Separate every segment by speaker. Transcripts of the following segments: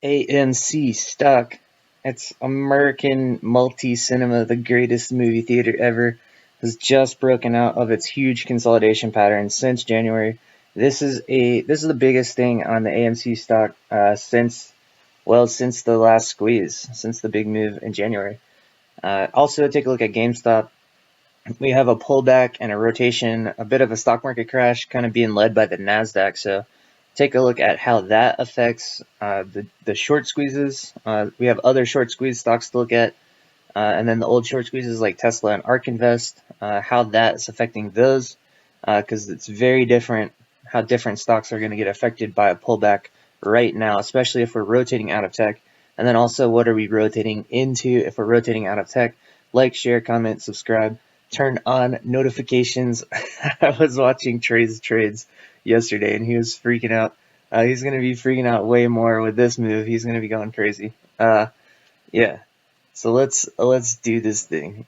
Speaker 1: AMC stock. It's American multi-cinema, the greatest movie theater ever, has just broken out of its huge consolidation pattern since January. This is the biggest thing on the AMC stock since the last squeeze, since the big move in January. Also, take a look at GameStop. We have a pullback and a rotation, a bit of a stock market crash, kind of being led by the Nasdaq. So take a look at how that affects the short squeezes. We have other short squeeze stocks to look at, and then the old short squeezes like Tesla and ARK Invest, how that's affecting those, because it's very different how different stocks are going to get affected by a pullback right now, especially if we're rotating out of tech. And then also, what are we rotating into if we're rotating out of tech? Like, share, comment, subscribe, turn on notifications. I was watching Trey's trades yesterday, and he was freaking out. He's going to be freaking out way more with this move. He's going to be going crazy. Yeah. So let's do this thing.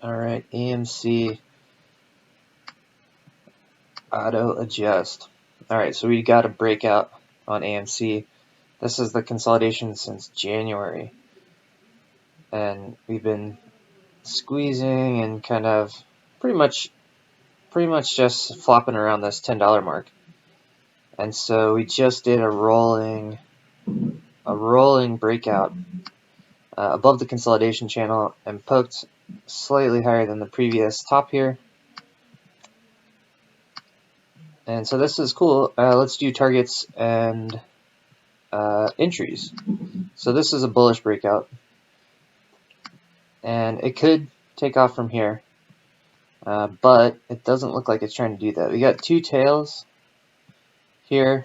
Speaker 1: All right, AMC auto adjust. All right, so we got a breakout on AMC. This is the consolidation since January, and we've been squeezing and kind of pretty much just flopping around this $10 mark. And so we just did a rolling breakout above the consolidation channel and poked slightly higher than the previous top here. And so this is cool. Let's do targets and entries. So this is a bullish breakout, and it could take off from here, but it doesn't look like it's trying to do that. We got two tails here,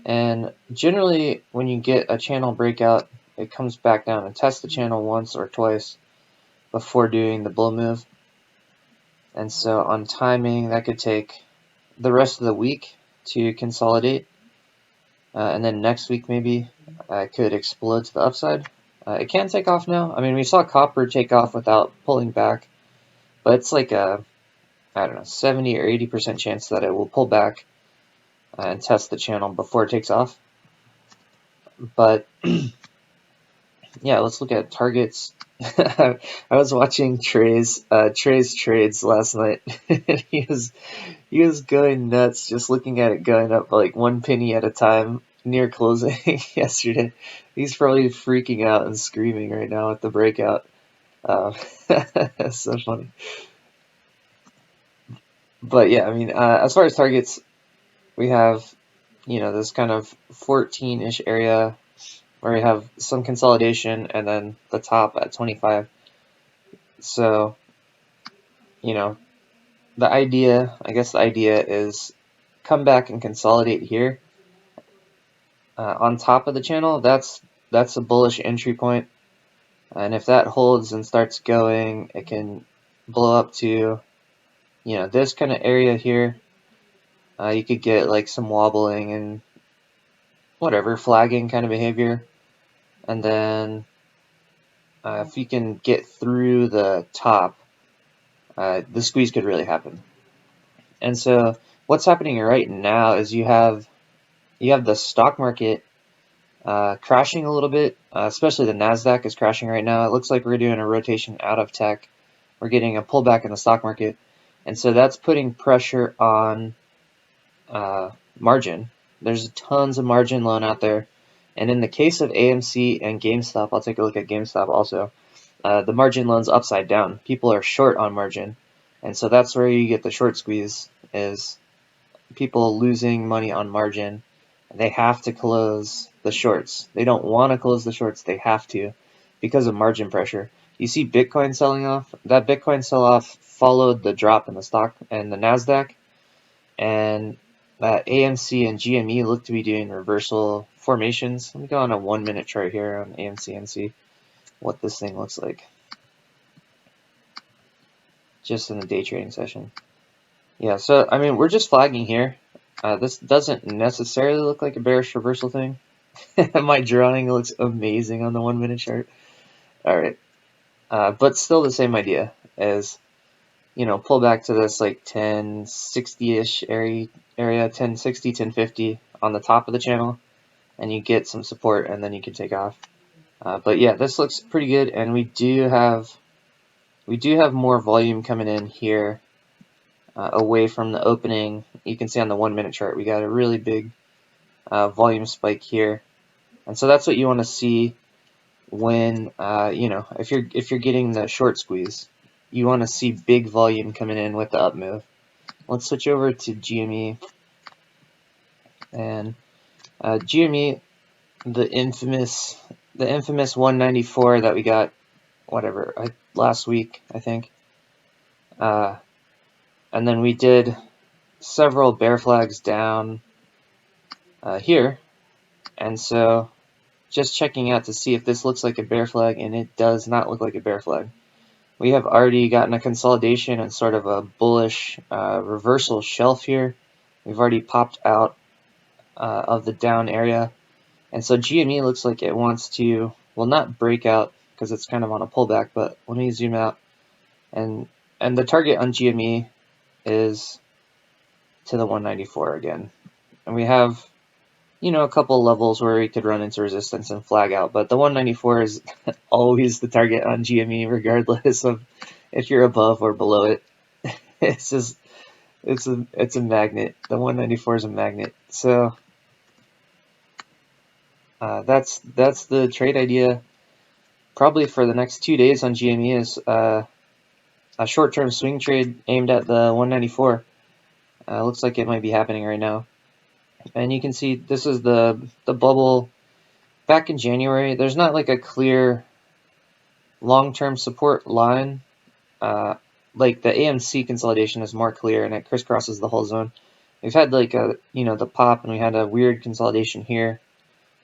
Speaker 1: and generally when you get a channel breakout, it comes back down and tests the channel once or twice before doing the bull move. And so on timing, that could take the rest of the week to consolidate, and then next week maybe could explode to the upside. It can take off now. I mean, we saw copper take off without pulling back, but it's like a, I don't know, 70 or 80% chance that it will pull back and test the channel before it takes off. But yeah, let's look at targets. I was watching Trey's trades last night. he was going nuts, just looking at it going up like 1 penny at a time near closing yesterday. He's probably freaking out and screaming right now at the breakout. That's so funny. But yeah, I mean, as far as targets, we have, this kind of 14-ish area where we have some consolidation and then the top at 25. So, the idea is come back and consolidate here on top of the channel. That's a bullish entry point, and if that holds and starts going, it can blow up to this kind of area here. You could get like some wobbling and whatever flagging kind of behavior, and then if you can get through the top, the squeeze could really happen. And so what's happening right now is you have the stock market crashing a little bit, especially the Nasdaq is crashing right now. It looks like we're doing a rotation out of tech. We're getting a pullback in the stock market, and so that's putting pressure on margin. There's tons of margin loan out there, and in the case of AMC and GameStop, I'll take a look at GameStop also. The margin loan's upside down. People are short on margin, and so that's where you get the short squeeze, is people losing money on margin. They have to close the shorts. They don't want to close the shorts. They have to because of margin pressure. You see Bitcoin selling off. That Bitcoin sell-off followed the drop in the stock and the Nasdaq, and AMC and GME look to be doing reversal formations. Let me go on a 1 minute chart here on AMC and see what this thing looks like just in the day trading session. Yeah, so I mean, we're just flagging here. This doesn't necessarily look like a bearish reversal thing. My drawing looks amazing on the 1 minute chart. All right, but still the same idea as pull back to this like 1060-ish area, 1060, 1050 on the top of the channel, and you get some support, and then you can take off. But yeah, this looks pretty good, and we do have more volume coming in here away from the opening. You can see on the 1 minute chart we got a really big volume spike here, and so that's what you want to see when if you're getting the short squeeze. You want to see big volume coming in with the up move. Let's switch over to GME, and GME, the infamous 194 that we got last week, I think. And then we did several bear flags down here, and so just checking out to see if this looks like a bear flag, and it does not look like a bear flag. We have already gotten a consolidation and sort of a bullish reversal shelf here. We've already popped out of the down area, and so GME looks like it wants to, well, not break out because it's kind of on a pullback, but let me zoom out, and the target on GME is to the 194 again, and we have a couple levels where we could run into resistance and flag out, but the 194 is always the target on GME, regardless of if you're above or below it. It's just it's a magnet. The 194 is a magnet. So that's the trade idea probably for the next 2 days on GME, is a short-term swing trade aimed at the 194. Looks like it might be happening right now. And you can see this is the bubble back in January. There's not like a clear long-term support line. Like the AMC consolidation is more clear, and it crisscrosses the whole zone. We've had like the pop, and we had a weird consolidation here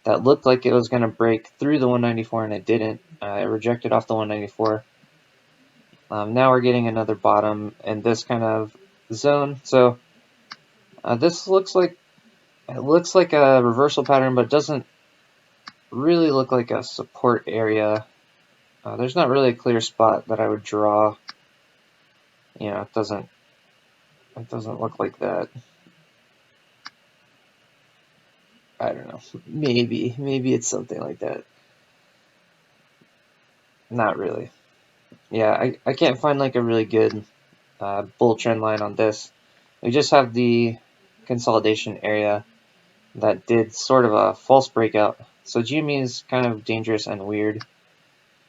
Speaker 1: that looked like it was going to break through the 194, and it didn't. It rejected off the 194. Now we're getting another bottom in this kind of zone. So this looks like a reversal pattern, but doesn't really look like a support area. There's not really a clear spot that I would draw. It doesn't look like that. I don't know. Maybe it's something like that. Not really. Yeah, I can't find like a really good bull trend line on this. We just have the consolidation area that did sort of a false breakout. So GME is kind of dangerous and weird.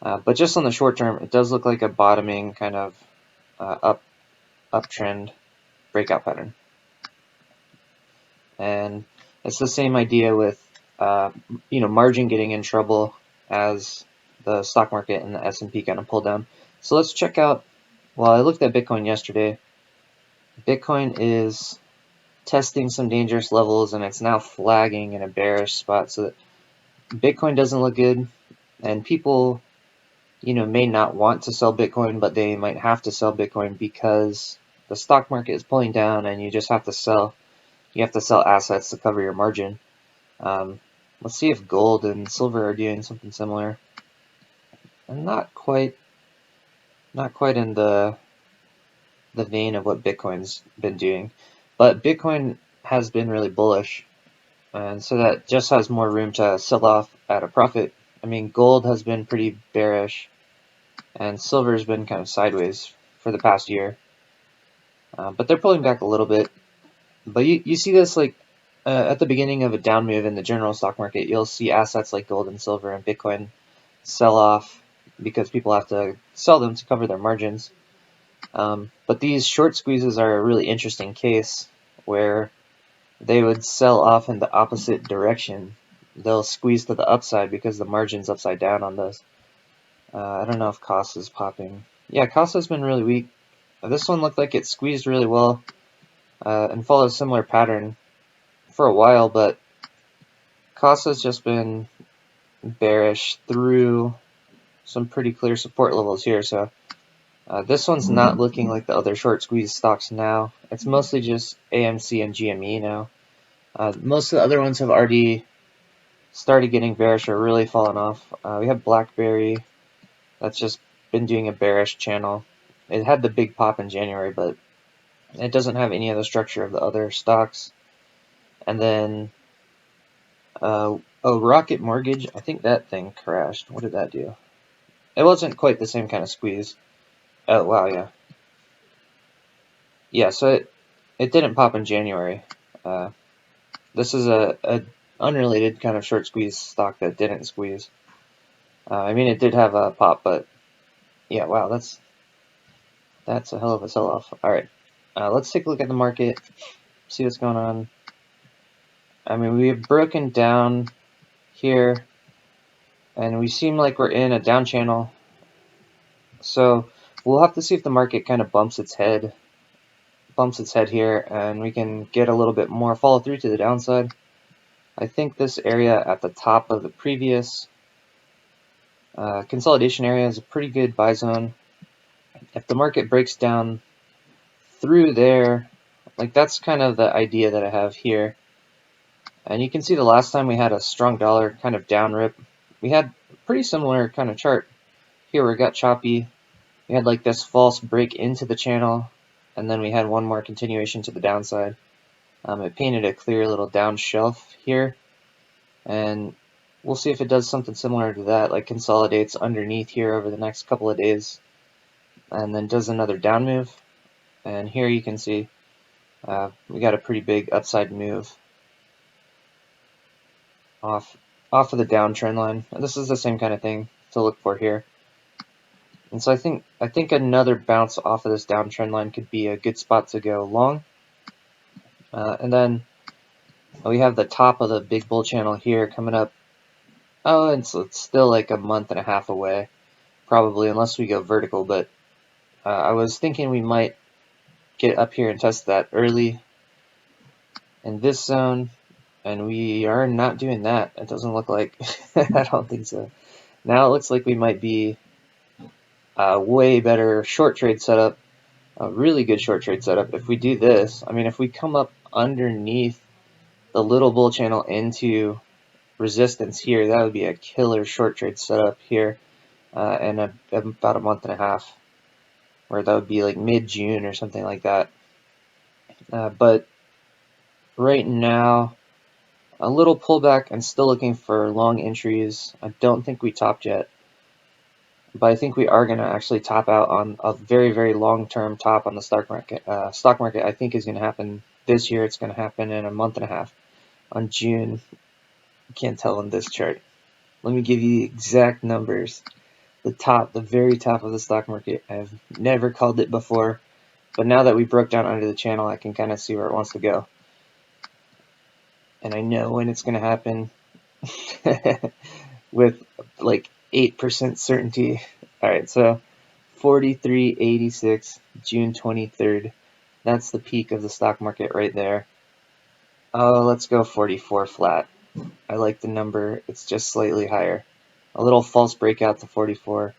Speaker 1: But just on the short term, it does look like a bottoming kind of uptrend breakout pattern. And it's the same idea with margin getting in trouble as the stock market and the S&P kind of pull down. So let's check out. Well, I looked at Bitcoin yesterday. Bitcoin is testing some dangerous levels, and it's now flagging in a bearish spot. So that Bitcoin doesn't look good, and people may not want to sell Bitcoin, but they might have to sell Bitcoin because the stock market is pulling down, and you just have to sell. You have to sell assets to cover your margin. Let's see if gold and silver are doing something similar. And not quite in the vein of what Bitcoin's been doing, but Bitcoin has been really bullish, and so that just has more room to sell off at a profit. I mean, gold has been pretty bearish, and silver's been kind of sideways for the past year, but they're pulling back a little bit. But you see this like at the beginning of a down move in the general stock market, you'll see assets like gold and silver and Bitcoin sell off because people have to sell them to cover their margins. But these short squeezes are a really interesting case where they would sell off in the opposite direction. They'll squeeze to the upside because the margin's upside down on those. I don't know if KOSS is popping. Yeah, KOSS has been really weak. This one looked like it squeezed really well and followed a similar pattern for a while, but KOSS has just been bearish through some pretty clear support levels here. So this one's not looking like the other short squeeze stocks now. It's mostly just AMC and GME now. Most of the other ones have already started getting bearish or really fallen off. We have Blackberry that's just been doing a bearish channel. it had the big pop in January, but it doesn't have any of the structure of the other stocks. And then, oh, Rocket Mortgage, I think that thing crashed. What did that do? It wasn't quite the same kind of squeeze. Oh, wow, yeah. Yeah, so it didn't pop in January. This is a unrelated kind of short squeeze stock that didn't squeeze. I mean, it did have a pop, but yeah, wow, that's a hell of a sell-off. All right, let's take a look at the market, see what's going on. I mean, we have broken down here, and we seem like we're in a down channel. So we'll have to see if the market kind of bumps its head here, and we can get a little bit more follow through to the downside. I think this area at the top of the previous consolidation area is a pretty good buy zone. If the market breaks down through there, like that's kind of the idea that I have here. And you can see the last time we had a strong dollar kind of down rip, we had a pretty similar kind of chart here where it got choppy. We had like this false break into the channel, and then we had one more continuation to the downside. It painted a clear little down shelf here, and we'll see if it does something similar to that, like consolidates underneath here over the next couple of days, and then does another down move. And here you can see we got a pretty big upside move off of the downtrend line. And this is the same kind of thing to look for here. And so I think another bounce off of this downtrend line could be a good spot to go long. And then we have the top of the big bull channel here coming up. Oh, and so it's still like a month and a half away, probably, unless we go vertical. But I was thinking we might get up here and test that early in this zone, and we are not doing that. It doesn't look like. I don't think so. Now it looks like we might be a way better short trade setup, a really good short trade setup. If we do this, I mean, if we come up underneath the little bull channel into resistance here, that would be a killer short trade setup here in about a month and a half, where that would be like mid-June or something like that. But right now, a little pullback and still looking for long entries. I don't think we topped yet, but I think we are going to actually top out on a very, very long-term top on the stock market. Stock market, I think, is going to happen this year. It's going to happen in a month and a half on June. You can't tell on this chart. Let me give you the exact numbers. The very top of the stock market. I've never called it before, but now that we broke down under the channel, I can kind of see where it wants to go. And I know when it's going to happen with like 8% certainty. All right, so 43.86, June 23rd. That's the peak of the stock market right there. Oh, let's go 44 flat. I like the number. It's just slightly higher. A little false breakout to 44.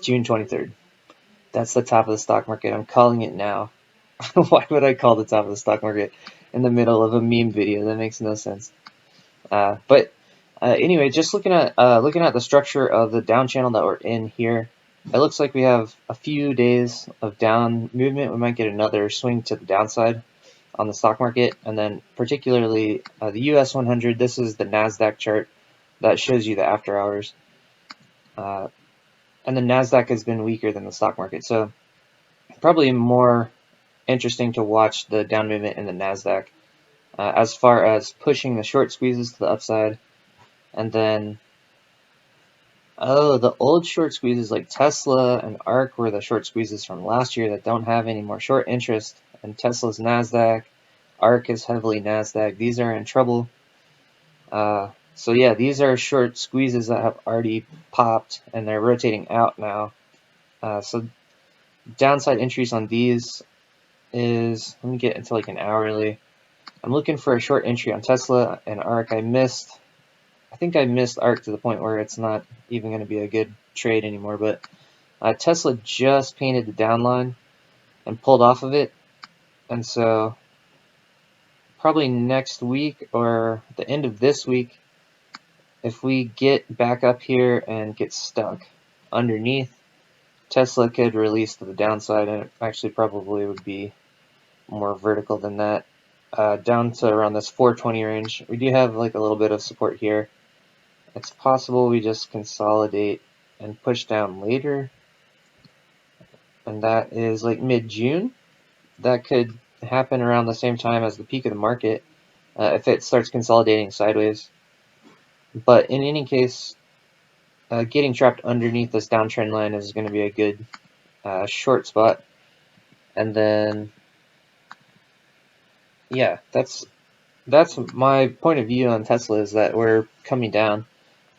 Speaker 1: June 23rd. That's the top of the stock market. I'm calling it now. Why would I call the top of the stock market in the middle of a meme video? That makes no sense. But anyway, just looking at the structure of the down channel that we're in here, it looks like we have a few days of down movement. We might get another swing to the downside on the stock market, and then particularly the US 100. This is the NASDAQ chart that shows you the after hours. And the NASDAQ has been weaker than the stock market, so probably more interesting to watch the down movement in the NASDAQ as far as pushing the short squeezes to the upside. And then, the old short squeezes like Tesla and ARK were the short squeezes from last year that don't have any more short interest. And Tesla's NASDAQ, ARK is heavily NASDAQ. These are in trouble. So yeah, these are short squeezes that have already popped and they're rotating out now. So downside entries on these is, let me get into like an hourly. I'm looking for a short entry on Tesla and ARK. I think I missed ARK to the point where it's not even going to be a good trade anymore. But Tesla just painted the down line and pulled off of it. And so probably next week or the end of this week, if we get back up here and get stuck underneath Tesla could release to the downside, and it actually probably would be more vertical than that, down to around this 420 range. We do have like a little bit of support here. It's possible we just consolidate and push down later, and that is like mid-June. That could happen around the same time as the peak of the market if it starts consolidating sideways. But in any case, getting trapped underneath this downtrend line is going to be a good short spot. And then, yeah, that's my point of view on Tesla, is that we're coming down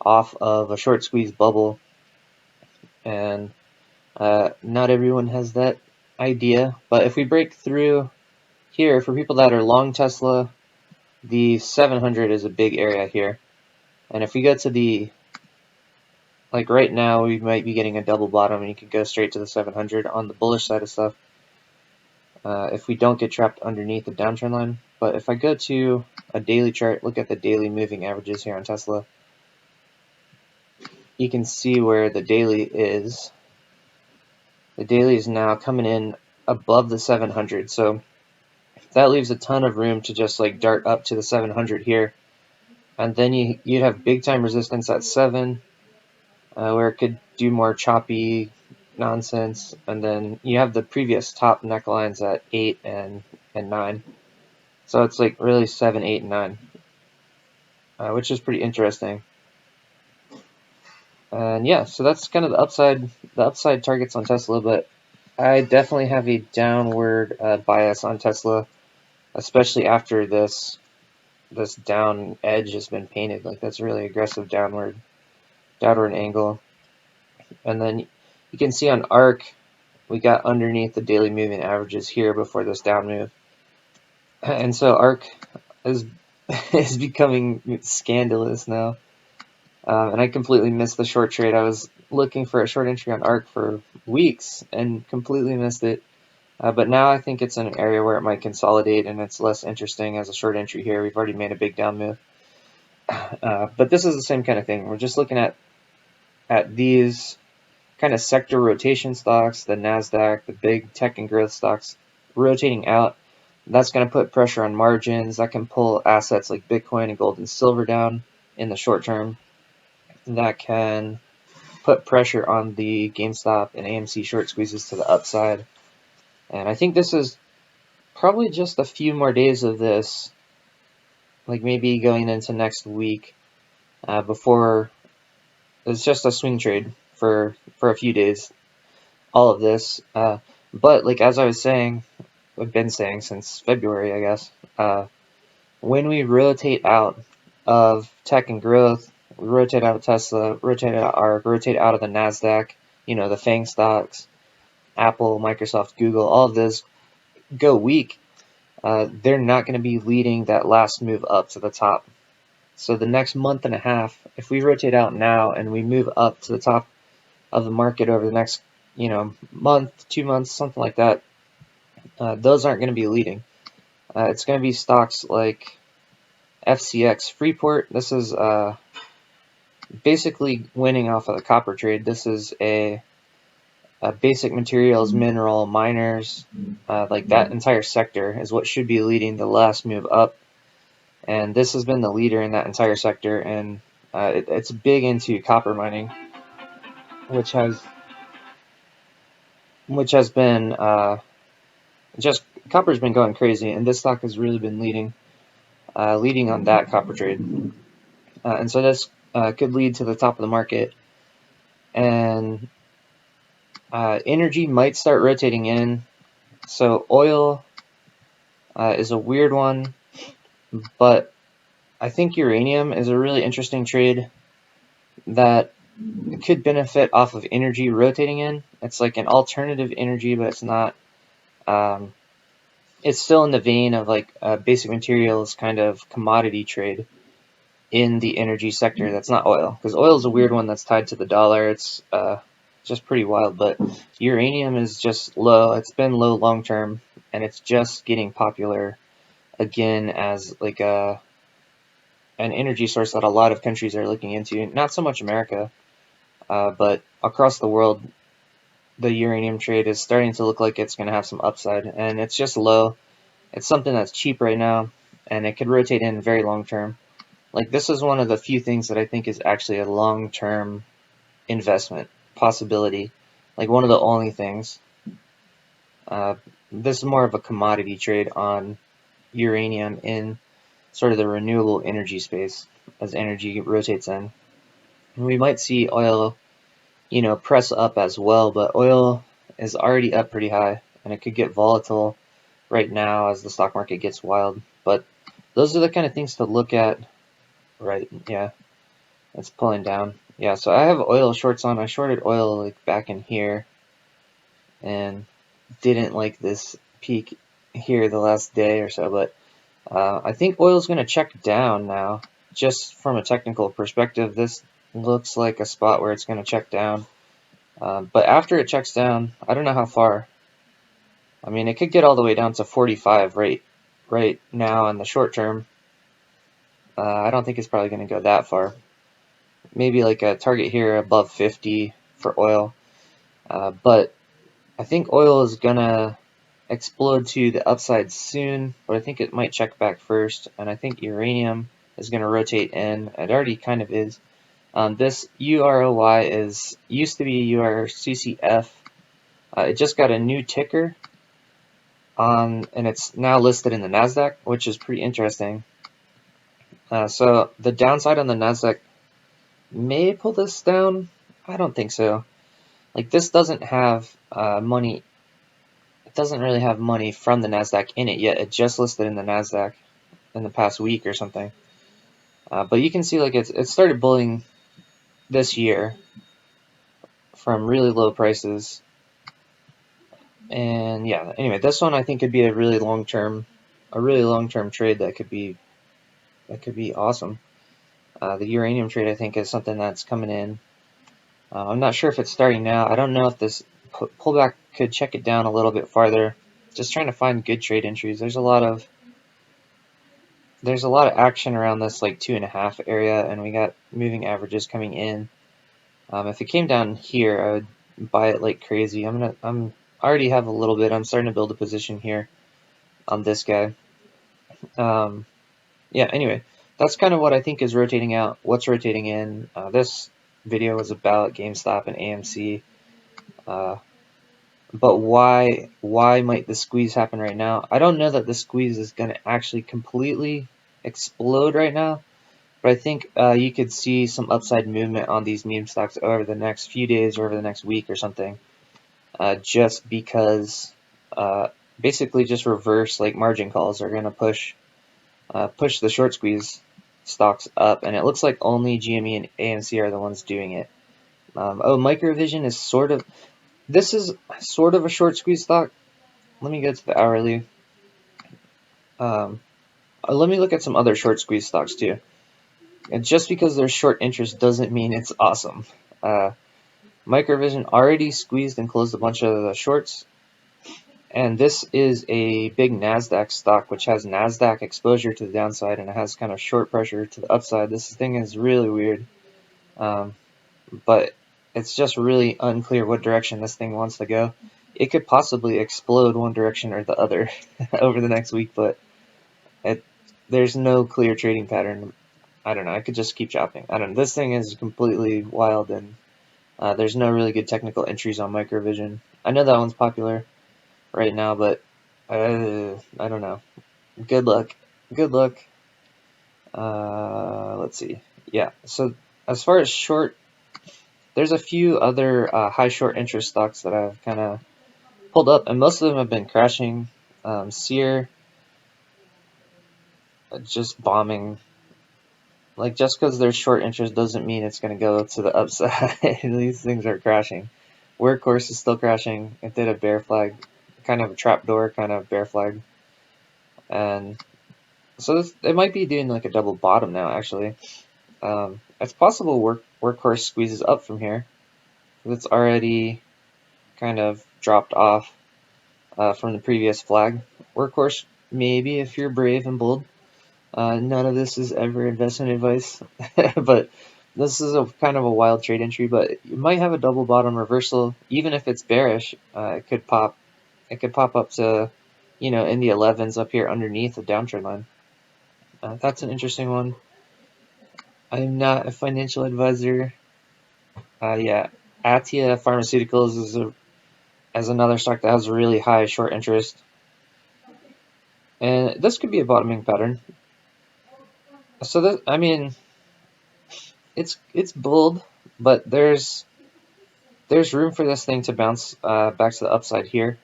Speaker 1: off of a short squeeze bubble, and not everyone has that idea. But if we break through here, for people that are long Tesla, the 700 is a big area here. And if we go to the, like right now, we might be getting a double bottom, and you could go straight to the 700 on the bullish side of stuff, if we don't get trapped underneath the downtrend line. But if I go to a daily chart, look at the daily moving averages here on Tesla, you can see where the daily is. The daily is now coming in above the 700, so that leaves a ton of room to just like dart up to the 700 here, and then you'd have big time resistance at 7, where it could do more choppy nonsense, and then you have the previous top necklines at 8 and 9. So it's like really 7, 8, and 9, which is pretty interesting. And yeah, so that's kind of the upside targets on Tesla, but I definitely have a downward bias on Tesla, especially after this down edge has been painted. Like, that's really aggressive downward angle. And then you can see on ARK, we got underneath the daily moving averages here before this down move. And so ARK is becoming scandalous now. And I completely missed the short trade. I was looking for a short entry on ARK for weeks and completely missed it. But now I think it's in an area where it might consolidate, and it's less interesting as a short entry here. We've already made a big down move. But this is the same kind of thing. We're just looking at these kind of sector rotation stocks, the NASDAQ, the big tech and growth stocks rotating out. That's going to put pressure on margins. That can pull assets like Bitcoin and gold and silver down in the short term. That can put pressure on the GameStop and AMC short squeezes to the upside. And I think this is probably just a few more days of this, like maybe going into next week, before it's just a swing trade for a few days, all of this. But like, as I was saying, I've been saying since February, I guess, when we rotate out of tech and growth, we rotate out of Tesla, rotate out of ARK, rotate out of the NASDAQ, the FANG stocks, Apple, Microsoft, Google, all of those go weak, they're not going to be leading that last move up to the top. So the next month and a half, if we rotate out now and we move up to the top of the market over the next, month, 2 months, something like that, those aren't going to be leading. It's going to be stocks like FCX, Freeport. This is basically winning off of the copper trade. This is a basic materials, mineral, miners, like that entire sector is what should be leading the last move up. And this has been the leader in that entire sector, and it's big into copper mining, which has been just copper's been going crazy, and this stock has really been leading on that copper trade, and so this could lead to the top of the market, and energy might start rotating in. So oil is a weird one, but I think uranium is a really interesting trade that could benefit off of energy rotating in. It's like an alternative energy, but it's not. It's still in the vein of like basic materials kind of commodity trade in the energy sector. That's not oil, because oil is a weird one that's tied to the dollar. It's just pretty wild. But uranium is just low. It's been low long term, and it's just getting popular again as like an energy source that a lot of countries are looking into. Not so much America, but across the world, the uranium trade is starting to look like it's going to have some upside, and it's just low. It's something that's cheap right now, and it could rotate in very long term. Like, this is one of the few things that I think is actually a long term investment possibility. Like, one of the only things. This is more of a commodity trade on uranium in sort of the renewable energy space as energy rotates in. And we might see oil, press up as well, but oil is already up pretty high, and it could get volatile right now as the stock market gets wild. But those are the kind of things to look at. Right, yeah, it's pulling down. Yeah, so I have oil shorts on. I shorted oil like back in here and didn't like this peak here the last day or so, but I think oil's going to check down now. Just from a technical perspective, this looks like a spot where it's going to check down. But after it checks down, I don't know how far. I mean, it could get all the way down to 45 right now in the short term. I don't think it's probably going to go that far. Maybe like a target here above 50 for oil. But I think oil is going to explode to the upside soon, but I think it might check back first. And I think uranium is going to rotate in. It already kind of is. This UROY used to be URCCF. It just got a new ticker and it's now listed in the NASDAQ, which is pretty interesting. So the downside on the NASDAQ may pull this down. I don't think so. Like, this doesn't have money. It doesn't really have money from the NASDAQ in it yet. It just listed in the NASDAQ in the past week or something. But you can see like it started bulling this year from really low prices. And yeah, anyway, this one I think could be a really long term trade that could be awesome. The uranium trade I think is something that's coming in. I'm not sure if it's starting now. I don't know if this pullback could check it down a little bit farther. Just trying to find good trade entries. There's a lot of action around this like 2.5 area, and we got moving averages coming in. If it came down here, I would buy it like crazy. I already have a little bit. I'm starting to build a position here on this guy. Yeah, anyway, that's kind of what I think is rotating out. What's rotating in? This video was about GameStop and AMC. But why might the squeeze happen right now? I don't know that the squeeze is going to actually completely explode right now, but I think you could see some upside movement on these meme stocks over the next few days or over the next week or something, just because basically just reverse like margin calls are going to push the short squeeze stocks up, and it looks like only GME and AMC are the ones doing it. Microvision is sort of a short squeeze stock. Let me get to the hourly. Let me look at some other short squeeze stocks too. And just because there's short interest doesn't mean it's awesome. Microvision already squeezed and closed a bunch of the shorts. And this is a big NASDAQ stock, which has NASDAQ exposure to the downside, and it has kind of short pressure to the upside. This thing is really weird. But it's just really unclear what direction this thing wants to go. It could possibly explode one direction or the other over the next week, but there's no clear trading pattern. I don't know. I could just keep chopping. I don't know. This thing is completely wild, and there's no really good technical entries on Microvision. I know that one's popular right now, but I don't know. Good luck. Let's see. Yeah. So as far as short, there's a few other high short interest stocks that I've kind of pulled up, and most of them have been crashing. Sear, just bombing. Like, just because there's short interest doesn't mean it's going to go to the upside. These things are crashing. Workhorse is still crashing. It did a bear flag, kind of a trapdoor, kind of bear flag. And so it might be doing like a double bottom now, actually. It's possible Workhorse squeezes up from here. It's already kind of dropped off from the previous flag. Workhorse, maybe if you're brave and bold. None of this is ever investment advice, but this is a kind of a wild trade entry, but you might have a double bottom reversal. Even if it's bearish, it could pop. It could pop up to, in the 11s up here underneath the downtrend line. That's an interesting one. I'm not a financial advisor. Yeah, Atia Pharmaceuticals is another stock that has really high short interest, and this could be a bottoming pattern. So that, I mean, it's bold, but there's room for this thing to bounce back to the upside here.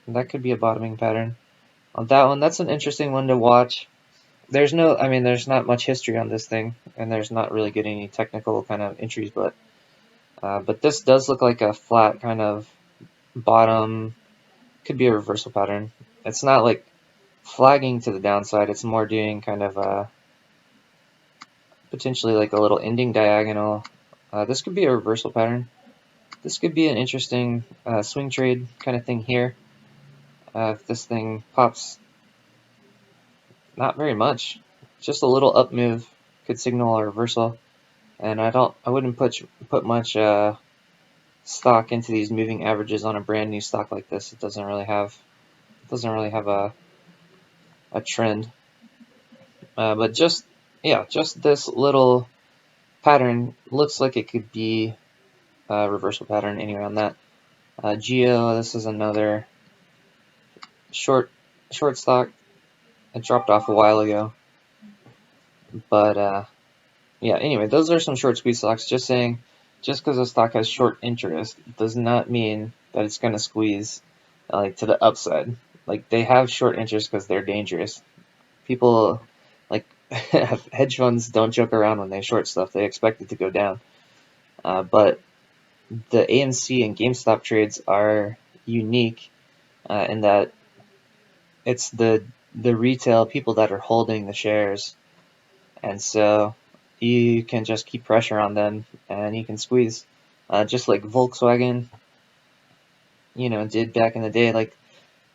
Speaker 1: And that could be a bottoming pattern on that one. That's an interesting one to watch. There's not much history on this thing, and there's not really getting any technical kind of entries, but this does look like a flat kind of bottom. Could be a reversal pattern. It's not like flagging to the downside. It's more doing kind of potentially like a little ending diagonal. This could be a reversal pattern. This could be an interesting swing trade kind of thing here. If this thing pops, not very much, just a little up move could signal a reversal. And I wouldn't put much stock into these moving averages on a brand new stock like this. It doesn't really have a trend. But just this little pattern looks like it could be a reversal pattern anyway on that. Geo, this is another short stock. It dropped off a while ago, but yeah. Anyway, those are some short squeeze stocks. Just saying, just because a stock has short interest does not mean that it's going to squeeze like to the upside. Like, they have short interest because they're dangerous. People like hedge funds don't joke around when they short stuff. They expect it to go down. But the AMC and GameStop trades are unique in that it's the retail people that are holding the shares, and so you can just keep pressure on them and you can squeeze, just like Volkswagen, did back in the day, like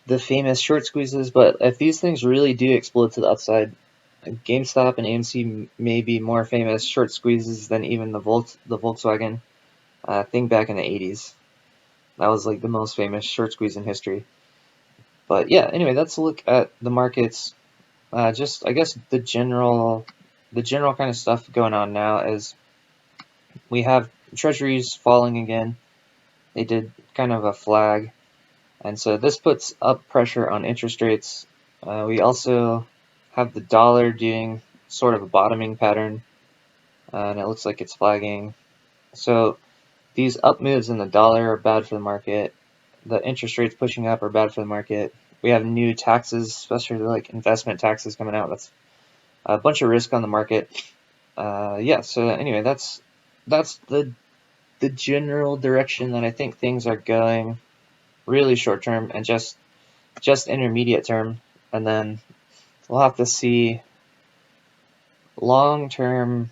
Speaker 1: the famous short squeezes. But if these things really do explode to the upside, GameStop and AMC may be more famous short squeezes than even the Volkswagen thing back in the 80s. That was like the most famous short squeeze in history. But yeah, anyway, that's a look at the markets. Just I guess the general kind of stuff going on now is we have treasuries falling again. They did kind of a flag, and so this puts up pressure on interest rates. We also have the dollar doing sort of a bottoming pattern, and it looks like it's flagging. So these up moves in the dollar are bad for the market. The interest rates pushing up are bad for the market. We have new taxes, especially like investment taxes coming out. That's a bunch of risk on the market. Yeah. So anyway, that's the general direction that I think things are going. Really short term and just intermediate term, and then we'll have to see long term.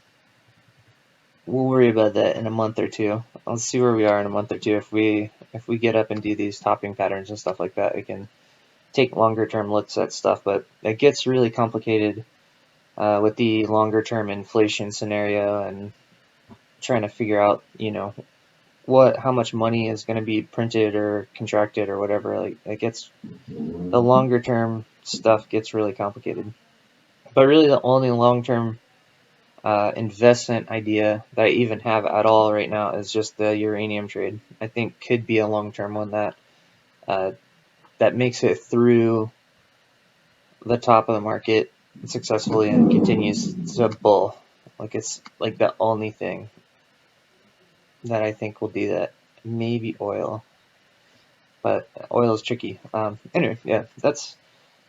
Speaker 1: We'll worry about that in a month or two. Let's see where we are in a month or two. If we get up and do these topping patterns and stuff like that, we can take longer term looks at stuff. But it gets really complicated with the longer term inflation scenario and trying to figure out, how much money is going to be printed or contracted or whatever. Like, the longer term stuff gets really complicated. But really, the only long term investment idea that I even have at all right now is just the uranium trade. I think could be a long term one that makes it through the top of the market successfully and continues to bull. Like, it's like the only thing that I think will do that. Maybe oil, but oil is tricky. Anyway, yeah, that's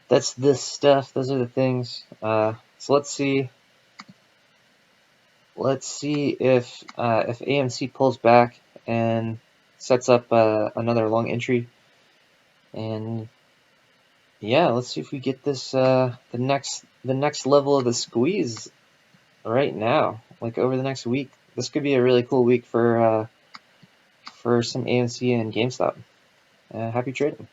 Speaker 1: this stuff. Those are the things. So let's see if AMC pulls back and sets up another long entry, and yeah, let's see if we get this the next level of the squeeze right now, like over the next week. This could be a really cool week for some AMC and GameStop. Happy trading.